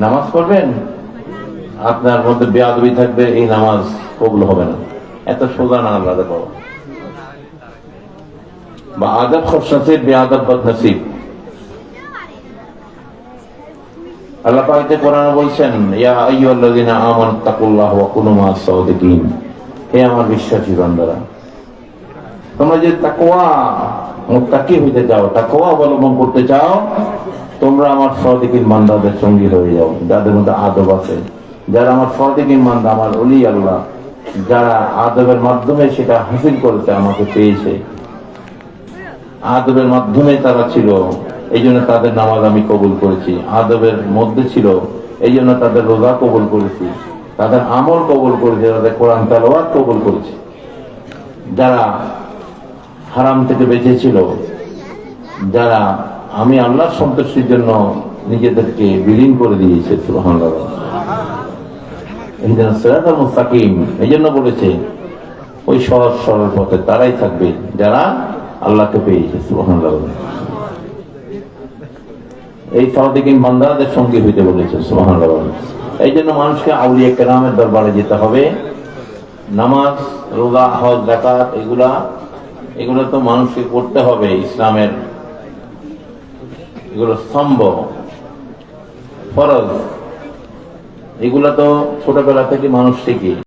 নামাজ পড়বেন, আপনার মধ্যে বেয়াদবি থাকবে, এই নামাজ কবুল হবে না। এত সোজা না আল্লাহ পাওয়া। বা আদব খসনাসে বেয়াদব বদনসিব। আল্লাহ পাক যে কোরআনে বলছেন, ইয়া আইয়ুহাল্লাযীনা আমানুত্তাকুল্লাহ ওয়া কুনু মা'আস সাদিকিন, হে আমার বিশ্বাসী বান্দারা, তোমরা যে তাকওয়া মুত্তাকি হইতে চাও, তাকওয়া অবলম্বন করতে চাও, তোমরা আমার সাদিকিন বান্দাদের সঙ্গী হয়ে যাও, যাদের মধ্যে আদব আছে। যারা আমার সাদিকিন বান্দা, আমার ওলি আল্লাহ, যারা আদবের মাধ্যমে সেটা হাসিল করেছে, আমাকে পেয়েছে, আদবের মাধ্যমে তারা ছিল, এই জন্য তাদের নামাজ আমি কবুল করেছি। আদবের মধ্যে ছিল, এই জন্য তাদের রোজা কবুল করেছি, তাদের আমল কবুল করেছি, তাদের কোরআন তেলাওয়াত কবুল করেছি। যারা হারাম থেকে বেঁচেছিল, যারা আমি আল্লাহর সন্তুষ্টির জন্য নিজেদেরকে বিলীন করে দিয়েছে, সুবহানাল্লাহ। ইহদিনাস সিরাতাল মুস্তাকিম, এই জন্য বলেছে ওই সহজ সরল পথে তারাই থাকবে যারা আল্লাহকে পেয়েছে, সুবহানাল্লাহ। এই সাদিকিন বান্দাদের সঙ্গে হইতে বলেছে, সুবহানাল্লাহ। এই জন্য মানুষকে আউলিয়া কেরামের দরবারে যেতে হবে। নামাজ, রোজা, হজ, যাকাত, এগুলো তো মানুষকে করতে হবে। ইসলামের এগুলো স্তম্ভ, ফরজ, এগুলো তো ছোটবেলা থেকে মানুষ শিখে।